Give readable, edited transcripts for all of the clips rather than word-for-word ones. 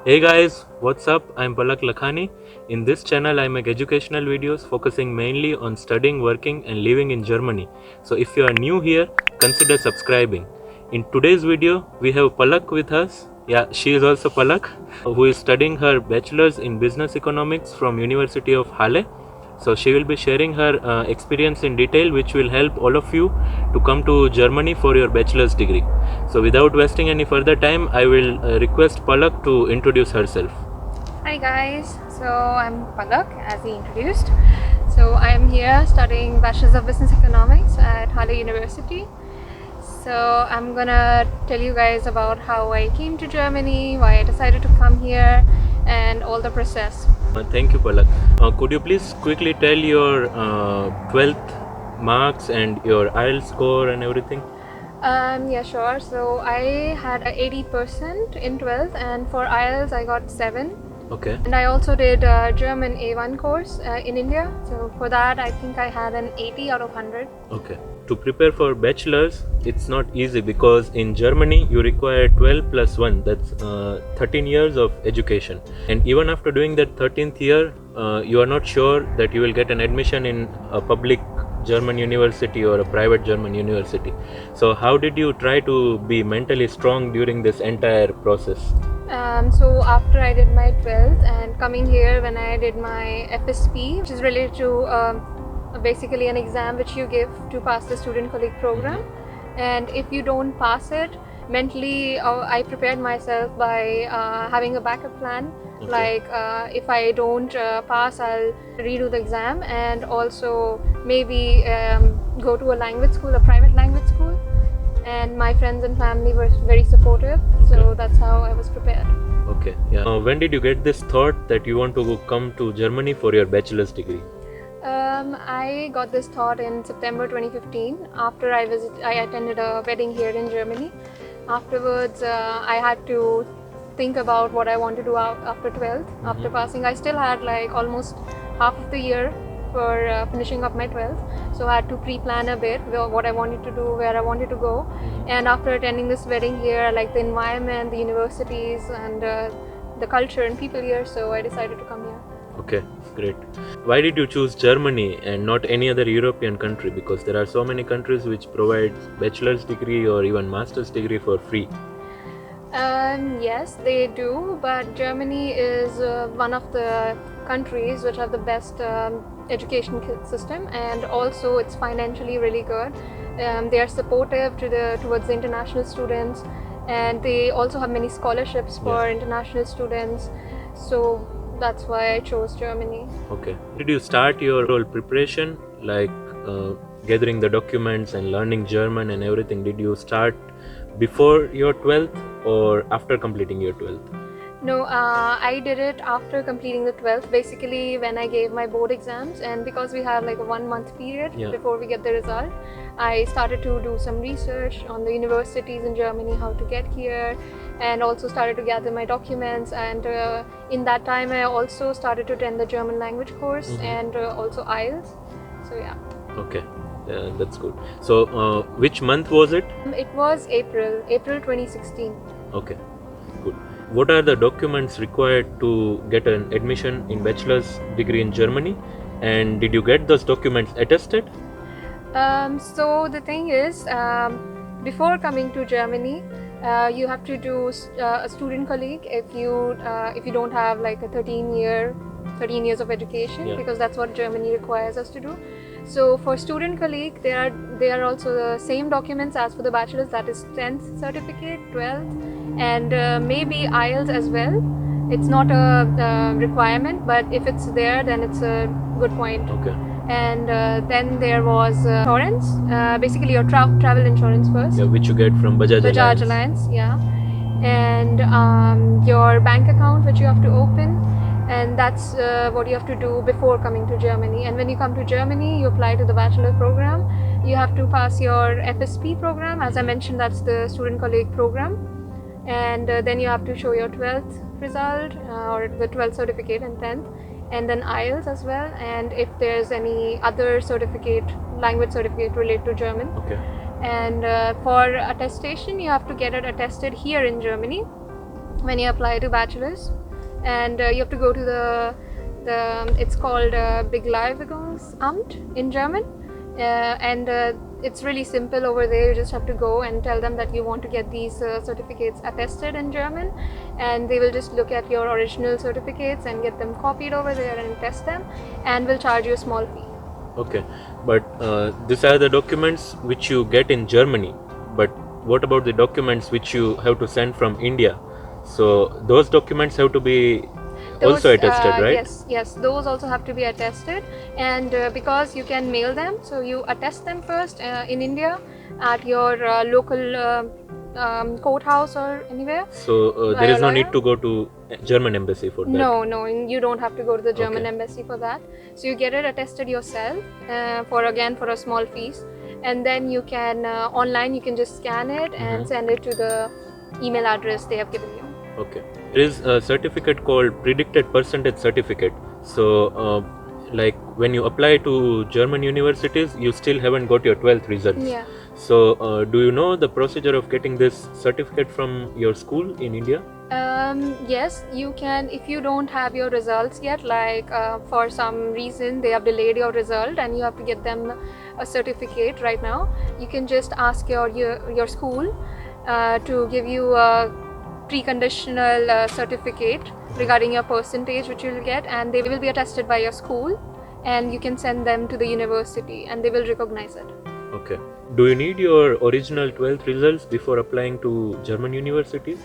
Hey guys, what's up? I'm Palak Lakhani. In this channel, I make educational videos focusing mainly on studying, working, and living in Germany. So if you are new here, consider subscribing. In today's video, we have Palak with us. Yeah, she is also Palak, who is studying her bachelor's in business economics from University of Halle. So she will be sharing her experience in detail, which will help all of you to come to Germany for your bachelor's degree. So without wasting any further time, I will request Palak to introduce herself. Hi guys, so I'm Palak as he introduced. So I am here studying Bachelors of Business Economics at Halle University. So I'm gonna tell you guys about how I came to Germany, why I decided to come here, and all the process. Thank you, Palak. Could you please quickly tell your 12th marks and your IELTS score and everything? Yeah, sure. So I had a 80% in 12th, and for IELTS I got 7. Okay. And I also did German A1 course in India. So for that, I think I had an 80 out of 100. Okay. To prepare for bachelor's, it's not easy because in Germany you require 12 plus 1, that's 13 years of education. And even after doing that 13th year, you are not sure that you will get an admission in a public German university or a private German university. So how did you try to be mentally strong during this entire process? So after I did my 12th and coming here when I did my FSP, which is related to basically an exam which you give to pass the student colleague program, and if you don't pass it, mentally I prepared myself by having a backup plan. Okay. Like if I don't pass, I'll redo the exam, and also maybe go to a language school, a private language school. And my friends and family were very supportive, so that's how I was prepared. Okay, yeah. When did you get this thought that you want to come to Germany for your bachelor's degree? I got this thought in September 2015 after I attended a wedding here in Germany. Afterwards, I had to think about what I want to do after 12th. After passing, I still had like almost half of the year for finishing up my 12th, so I had to pre-plan a bit what I wanted to do, where I wanted to go. And after attending this wedding here, I like the environment, the universities, and the culture and people here, so I decided to come here. Okay, great. Why did you choose Germany and not any other European country? Because there are so many countries which provide bachelor's degree or even master's degree for free. Yes, they do, but Germany is one of the countries which have the best education system, and also it's financially really good. They are supportive towards the international students, and they also have many scholarships for international students. So that's why I chose Germany. Okay. Did you start your whole preparation, like gathering the documents and learning German and everything? Did you start before your 12th or after completing your 12th? No, I did it after completing the 12th, basically when I gave my board exams, and because we have like a 1 month period before we get the result, I started to do some research on the universities in Germany, how to get here, and also started to gather my documents. And in that time I also started to attend the German language course and also IELTS. So yeah. Okay, that's good. So which month was it? It was April 2016. Okay, good. What are the documents required to get an admission in bachelor's degree in Germany, and did you get those documents attested? So the thing is, before coming to Germany, you have to do a student colleague if you don't have like a 13 years of education, because that's what Germany requires us to do. So for student colleague, they are also the same documents as for the bachelor's, that is 10th certificate, 12th, and maybe IELTS as well. It's not a requirement, but if it's there, then it's a good point. Okay. And then there was insurance, basically your travel insurance first. Yeah, which you get from Bajaj Alliance, yeah. And your bank account which you have to open, and that's what you have to do before coming to Germany. And when you come to Germany, you apply to the bachelor program. You have to pass your FSP program, as I mentioned, that's the student colleague program. And then you have to show your 12th result or the 12th certificate and 10th, and then IELTS as well, and if there's any other certificate, language certificate related to German. Okay. And for attestation, you have to get it attested here in Germany. when you apply to Bachelors, and you have to go to the it's called Begleitungsamt in German, and it's really simple over there. You just have to go and tell them that you want to get these certificates attested in German, and they will just look at your original certificates and get them copied over there and test them, and will charge you a small fee. Okay, but these are the documents which you get in Germany, but what about the documents which you have to send from India? So those documents have to be also attested, right? Yes, those also have to be attested, and because you can mail them, so you attest them first in India at your local courthouse or anywhere. So there is no need to go to German embassy for that. No, you don't have to go to the German embassy for that. So you get it attested yourself for a small fees, and then you can online you can just scan it and send it to the email address they have given you. Okay. There is a certificate called predicted percentage certificate. So like when you apply to German universities, you still haven't got your 12th results. Yeah. So do you know the procedure of getting this certificate from your school in India? Yes, you can. If you don't have your results yet, like for some reason they have delayed your result and you have to get them a certificate right now, you can just ask your school to give you a preconditional certificate regarding your percentage which you will get, and they will be attested by your school, and you can send them to the university and they will recognize it. Okay. Do you need your original 12th results before applying to German universities?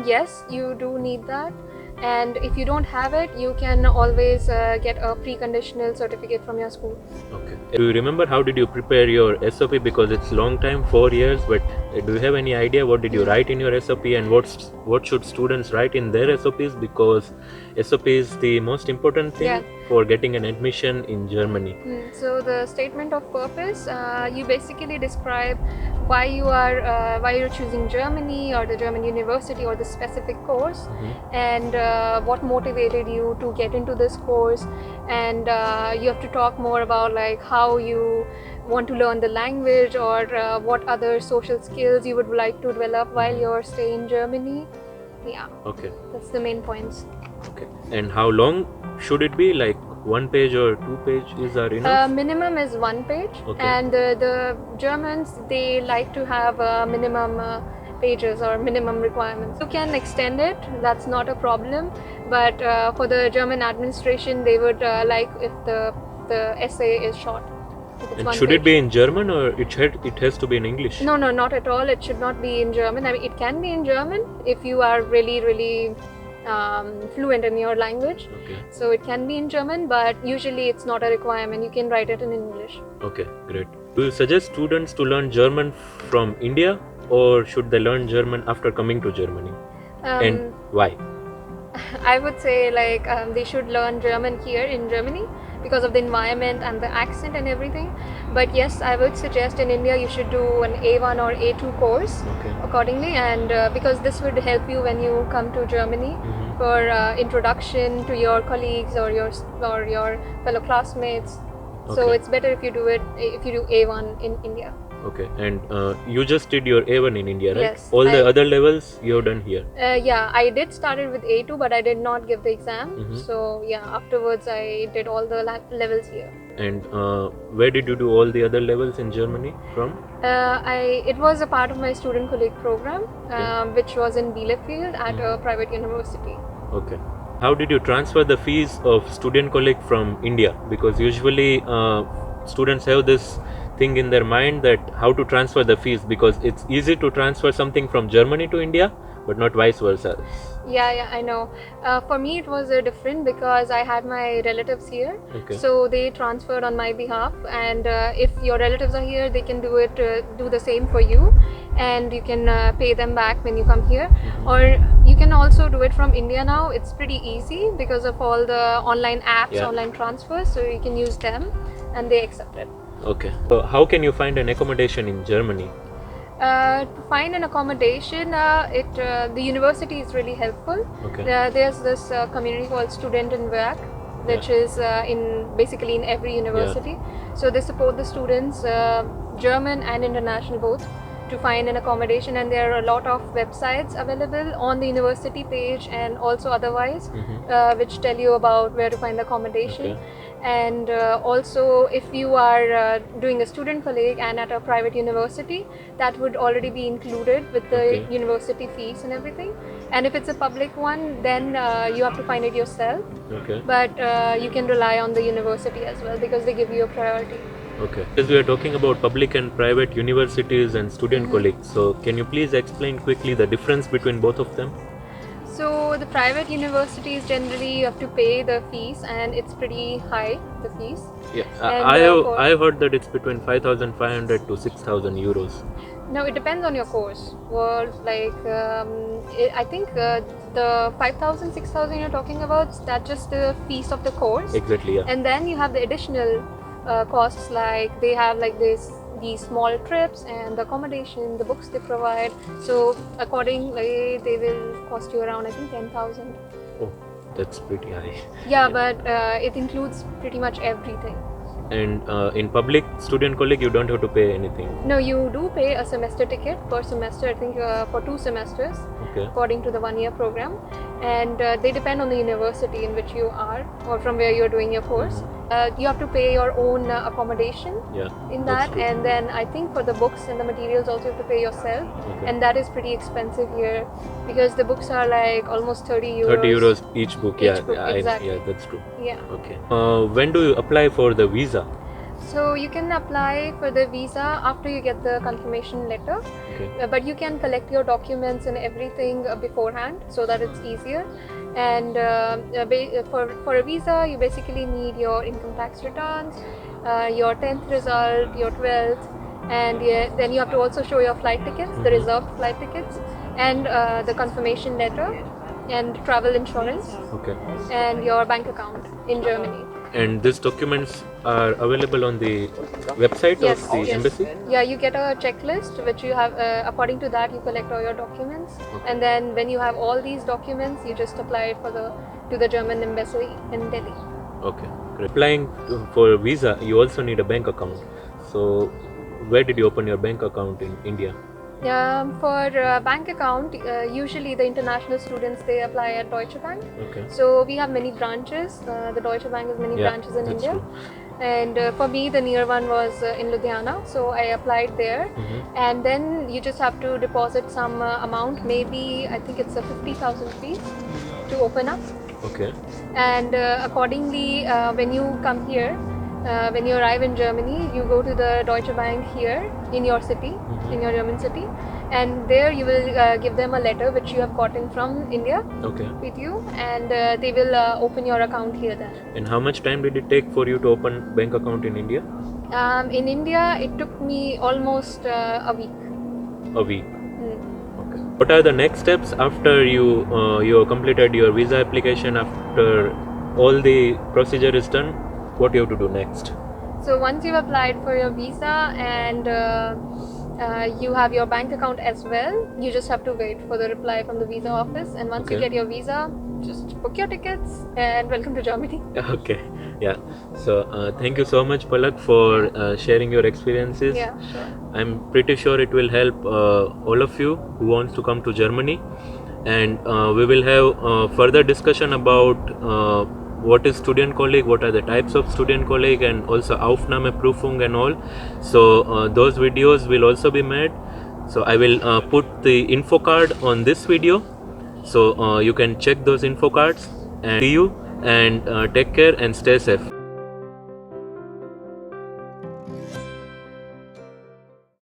Yes, you do need that, and if you don't have it, you can always get a preconditional certificate from your school. Okay. Do you remember how did you prepare your SOP? Because it's long time, 4 years, but do you have any idea what did you write in your SOP, and what should students write in their SOPs? Because SOP is the most important thing for getting an admission in Germany. So the statement of purpose, you basically describe why you're choosing Germany or the German university or the specific course, and what motivated you to get into this course, and you have to talk more about like how you want to learn the language, or what other social skills you would like to develop while you're staying in Germany. Yeah. Okay. That's the main points. Okay. And how long should it be? Like 1 page or 2 pages are enough? Minimum is 1 page, and the Germans, they like to have minimum pages or minimum requirements. You can extend it, that's not a problem, but for the German administration, they would like if the essay is short. And should it be in German, or it has to be in English? No, not at all. It should not be in German. I mean, it can be in German if you are really fluent in your language. Okay. So it can be in German, but usually it's not a requirement. You can write it in English. Okay, great. Do you suggest students to learn German from India, or should they learn German after coming to Germany? And why? I would say like they should learn German here in Germany because of the environment and the accent and everything. But yes, I would suggest in India you should do an A1 or A2 course accordingly, and because this would help you when you come to Germany for introduction to your colleagues or your fellow classmates. So it's better if you do A1 in India. Okay, and you just did your A1 in India, right? Yes. All the other levels you've done here? Yeah, I did started with A2, but I did not give the exam. So yeah, afterwards I did all the levels here. And where did you do all the other levels in Germany from? It was a part of my studienkolleg program, which was in Bielefeld at a private university. Okay. How did you transfer the fees of studienkolleg from India? Because usually students have this thing in their mind that how to transfer the fees, because it's easy to transfer something from Germany to India, but not vice versa. Yeah, I know. For me it was different because I had my relatives here, so they transferred on my behalf, and if your relatives are here, they can do the same for you, and you can pay them back when you come here. Or you can also do it from India now. It's pretty easy because of all the online apps, online transfers, so you can use them and they accept it. Okay. So how can you find an accommodation in Germany? To find an accommodation, the university is really helpful. There's this community called Studienkolleg, which is basically in every university. So they support the students, German and international both, to find an accommodation, and there are a lot of websites available on the university page and also otherwise, which tell you about where to find accommodation. And also, if you are doing a student colleague and at a private university, that would already be included with the university fees and everything. And if it's a public one, then you have to find it yourself. But you can rely on the university as well, because they give you a priority. Okay. As we are talking about public and private universities and student colleagues, so can you please explain quickly the difference between both of them? So the private universities, generally you have to pay the fees, and it's pretty high, the fees. Yeah, I heard that it's between 5,500 to 6,000 euros. No, it depends on your course. Well, like I think the 5,000, 6,000 you're talking about, that's just the fees of the course. Exactly, yeah. And then you have the additional costs, like they have like these small trips and the accommodation, the books they provide. So accordingly, they will cost you around, I think, 10,000. Oh, that's pretty high. Yeah, but it includes pretty much everything. And in public student colleague, you don't have to pay anything? No, you do pay a semester ticket per semester, I think for 2 semesters, according to the 1-year program. And they depend on the university in which you are or from where you're doing your course. You have to pay your own accommodation in that, and then I think for the books and the materials also you have to pay yourself, and that is pretty expensive here, because the books are like almost 30 euros. 30 euros each book, exactly. Yeah, that's true. Yeah. Okay. When do you apply for the visa? So you can apply for the visa after you get the confirmation letter, but you can collect your documents and everything beforehand, so that it's easier. And for a visa, you basically need your income tax returns, your 10th result, your 12th, and then you have to also show your flight tickets, the reserved flight tickets, and the confirmation letter, and travel insurance, and your bank account in Germany. And these documents are available on the website of the embassy? Yeah, you get a checklist which you have, according to that you collect all your documents, and then when you have all these documents, you just apply to the German embassy in Delhi. Okay, great. Applying for a visa, you also need a bank account. So where did you open your bank account in India? For bank account, usually the international students, they apply at Deutsche Bank. So we have many branches. The Deutsche Bank has many branches in India. True. And for me, the near one was in Ludhiana, so I applied there. And then you just have to deposit some amount, maybe I think it's a 50,000 rupees to open up. And accordingly, when you come here, when you arrive in Germany, you go to the Deutsche Bank here in your city, in your German city, and there you will give them a letter which you have gotten from India with you, and they will open your account here then. And how much time did it take for you to open bank account in India? In India, it took me almost a week. A week? What are the next steps after you completed your visa application? After all the procedure is done, what you have to do next? So once you've applied for your visa and you have your bank account as well, you just have to wait for the reply from the visa office, and once you get your visa, just book your tickets and welcome to Germany. Yeah. So thank you so much, Palak, for sharing your experiences. Yeah, sure. I'm pretty sure it will help all of you who wants to come to Germany, and we will have further discussion about what is student colleague, what are the types of student colleague, and also Aufnahmeprüfung and all. So those videos will also be made. So I will put the info card on this video, so you can check those info cards. And see you, and take care and stay safe.